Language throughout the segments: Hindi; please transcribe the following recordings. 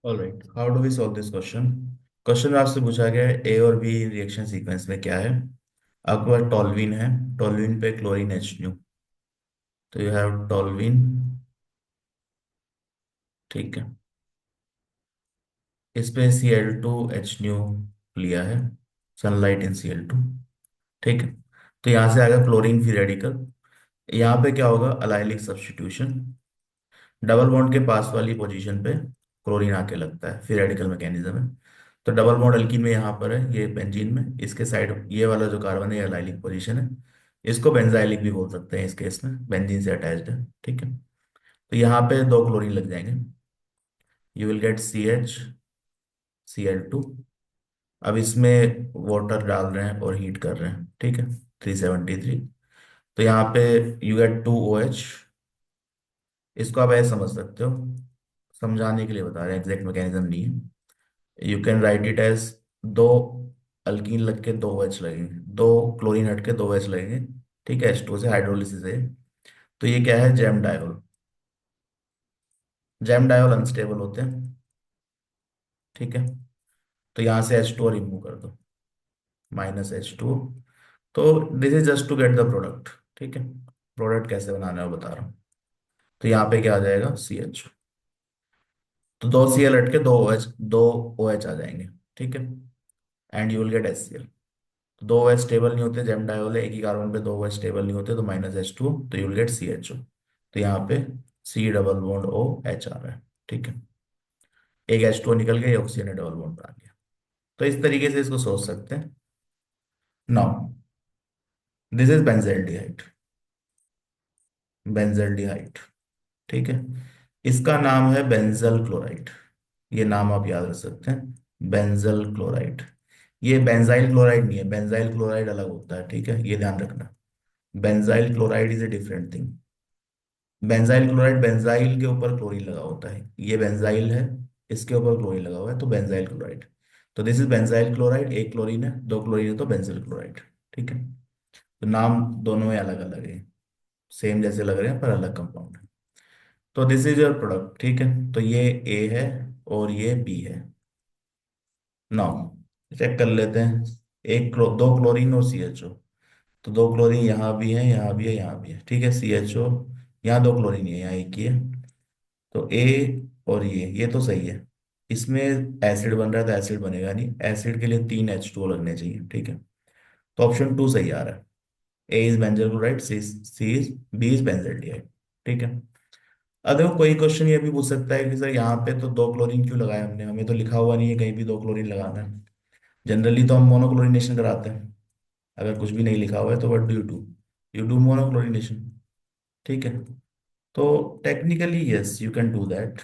All right, how do we solve this question. Question में आपसे पूछा गया है ए और बी रिएक्शन सीक्वेंस में क्या है। आपके पास टॉल्यूइन है, टॉल्यूइन पे क्लोरीन एच न्यू, तो यू हैव टॉल्यूइन। ठीक है, इस पे Cl2H न्यू लिया है, सनलाइट इन Cl2। ठीक है, तो यहाँ से आएगा क्लोरीन फ्री रेडिकल। यहाँ पे क्या होगा, अलाइलिक सब्स्टिट्यूशन। डबल बॉन्ड के पास वाली पोजीशन पे क्लोरीन आके लगता है, फ्री रेडिकल मैकेनिज्म है। तो डबल बॉन्ड अल्कीन में यहाँ पर है, ये बेंजीन में, इसके साइड ये वाला जो कार्बन है ये अलाइलिक पोजीशन है। इसको बेंजाइलिक भी बोल सकते हैं, इस केस में बेंजीन से अटैच्ड है। ठीक है, तो यहाँ पे दो क्लोरीन लग जाएंगे। You will get CH Cl2। अब इसमें वाटर डाल रहे हैं और हीट कर रहे हैं। ठीक है, 373। तो यहाँ पे यू गेट 2OH। इसको आप ऐसे समझ सकते हो, समझाने के लिए बता रहे हैं, एग्जैक्ट मैकेनिज्म नहीं है। You can write it as दो अल्कीन लग के दो OH लगेंगे, दो क्लोरीन हट के दो OH लगेंगे। ठीक है, H2 से हाइड्रोलिसिस है। तो ये क्या है, jam diol. Jam diol unstable होते हैं। ठीक है, तो यहाँ से H2 रिमूव कर दो, -H2। तो this is just to get the product. ठीक है, प्रोडक्ट कैसे बनाना है वो बता रहा हूँ। तो यहाँ पे क्या आ जाएगा, CH। तो दो Cl हट के दो OH, दो OH आ जाएंगे। ठीक है, and you will get HCl। दो OH स्टेबल नहीं होते, जेम डायोल है, एक ही कार्बन पे दो OH स्टेबल नहीं होते, तो -H2, तो यू विल गेट CHO। तो यहाँ पे C डबल बॉन्ड OH आ रहा है। ठीक है, एक H2 निकल गया, ऑक्सीजन ने डबल बॉन्ड बना लिया। तो इस तरीके से इसको सोच सकते हैं। Now this is benzaldehyde. Benzaldehyde. ठीक है, इसका नाम है बेंजल क्लोराइड। ये नाम आप याद रख सकते हैं, बेंजल क्लोराइड। ये बेंजाइल क्लोराइड नहीं है, बेंजाइल क्लोराइड अलग होता है। ठीक है, ये ध्यान रखना। Benzyl chloride is a different thing. Benzyl chloride, benzyl के ऊपर क्लोरीन लगा होता है, ये बेंजाइल है, इसके ऊपर क्लोरीन लगा हुआ है, तो बेंजाइल क्लोराइड। तो दिस इज बेंजाइल क्लोराइड, एक क्लोरीन है, दो क्लोरीन है, तो बेंजिल क्लोराइड। ठीक है, तो नाम दोनों में अलग अलग है, सेम जैसे लग रहे हैं पर अलग कंपाउंड है। तो दिस इज योर प्रोडक्ट। ठीक है, तो ये ए है और ये बी है। नाउ चेक कर लेते हैं, दो क्लोरीन और CHO। तो दो क्लोरीन यहाँ भी है, यहाँ भी है, यहाँ भी है। ठीक है, CHO, यहाँ दो क्लोरीन है, यहाँ एक ही है। तो ए और ये तो सही है। इसमें एसिड बन रहा है तो एसिड बनेगा नहीं, एसिड के लिए तीन H2O लगने चाहिए। ठीक है, तो ऑप्शन 2 सही आ रहा है। A is benzyl chloride, C is B is benzaldehyde. ठीक है, अब देखो कोई क्वेश्चन ये भी पूछ सकता है कि सर यहाँ पे तो दो क्लोरीन क्यों लगाया हमने, हमें तो लिखा हुआ नहीं है कहीं भी दो क्लोरीन लगाना है। जनरली तो हम मोनोक्लोरिनेशन कराते हैं। अगर कुछ भी नहीं लिखा हुआ है तो what do, you do monochlorination. ठीक है, तो technically yes you can do that.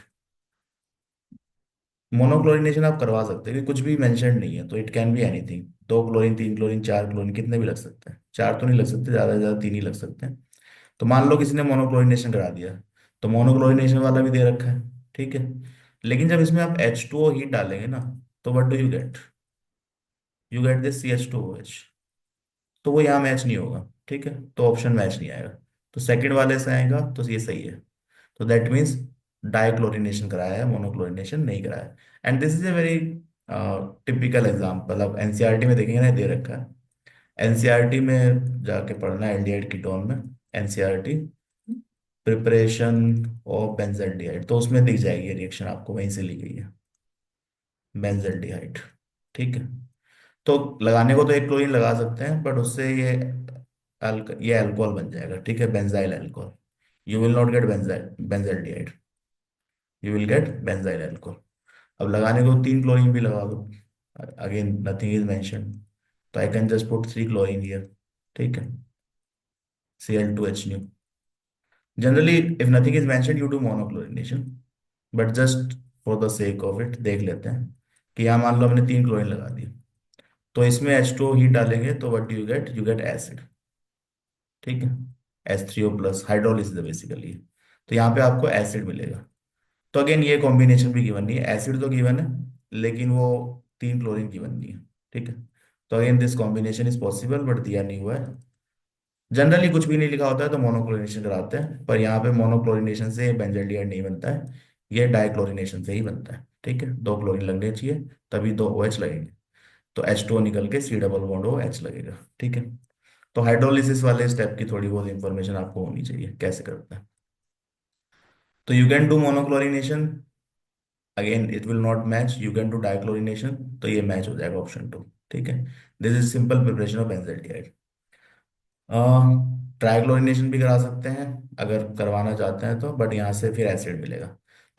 Monochlorination आप करवा सकते हैं कि कुछ भी मेंशन नहीं है, तो इट कैन बी एनीथिंग। दो क्लोरीन, तीन क्लोरीन, चार क्लोरीन, कितने भी लग सकते हैं। चार तो नहीं लग सकते, ज्यादा से ज्यादा तीन ही लग सकते हैं। तो मान लो किसी ने मोनोक्लोरिनेशन करा दिया, तो मोनोक्लोरिनेशन वाला भी दे रखा है। ठीक है, लेकिन जब इसमें आप H2O हीट डालेंगे ना, तो what do you get this CH2OH। तो वो यहाँ मैच नहीं होगा। ठीक है, तो ऑप्शन मैच नहीं आएगा। तो सेकंड वाले से आएगा, तो ये सही है। तो दैट मीन्स डाइक्लोरिनेशन कराया है, मोनोक्लोरिनेशन नहीं कराया है। And this is a very typical example. अब एनसीईआरटी में देखेंगे ना, दे रखा है। एनसीईआरटी में जाके पढ़ना, एल्डिहाइड कीटोन में, एनसीईआरटी प्रिपरेशन ऑफ बेंजल्डिहाइड, तो उसमें दिख जाएगी रिएक्शन, आपको वहीं से ली गई है, बेंजल्डिहाइड। ठीक है, तो लगाने को तो एक क्लोरीन लगा सकते हैं, बट उससे ये अल्कोहल बन जाएगा। ठीक है, benzyl alcohol. You will not gate benzyl, you will get benzyl alcohol. अब लगाने को तीन क्लोरीन भी लगा दो, अगेन नथिंग इज मेंशन, तो I can just put three chlorine here. ठीक है, Cl2H new. Generally if nothing is mention you do monochlorination, but just for the sake of it देख लेते हैं कि यहाँ मान लो हमने तीन क्लोरीन लगा दिए, तो इसमें H2O हीट डालेंगे तो what do you get acid. ठीक है, H3O+ हाइड्रोलिसिस है बेसिकली। तो यहाँ पे आपको एसिड मिलेगा। तो अगेन ये कॉम्बिनेशन भी गिवन नहीं है, एसिड तो गिवन है लेकिन वो तीन क्लोरीन गिवन नहीं है। ठीक है, तो again this combination is possible but दिया नहीं हुआ है। जनरली कुछ भी नहीं लिखा होता है तो मोनोक्लोरिनेशन कराते हैं, पर यहाँ पे मोनोक्लोरिनेशन से बेंजल्डिहाइड नहीं बनता है, ये डाइक्लोरिनेशन से ही बनता है। ठीक है, दो क्लोरीन लगने चाहिए, तभी दो ओ एच लगेंगे। तो H2O निकल के C double bond O H लगेगा। ठीक है। तो हाइड्रोलिसिस वाले स्टेप की थोड़ी बहुत इंफॉर्मेशन आपको होनी चाहिए कैसे करते हैं। तो you can do monochlorination, again it will not match. You can do dichlorination, तो ये मैच हो जाएगा ऑप्शन टू। ठीक है। This is simple preparation of benzaldehyde. Trichlorination भी करा सकते हैं अगर करवाना चाहते हैं तो, बट यहाँ से फिर एसिड मिलेगा।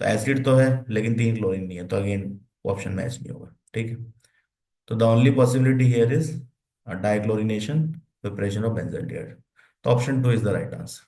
तो एसिड तो है लेकिन तीन क्लोरीन नहीं है, तो अगेन ऑप्शन मैच नहीं होगा। ठीक है। तो the only possibility here is dichlorination, preparation of benzaldehyde. तो option two is the right answer.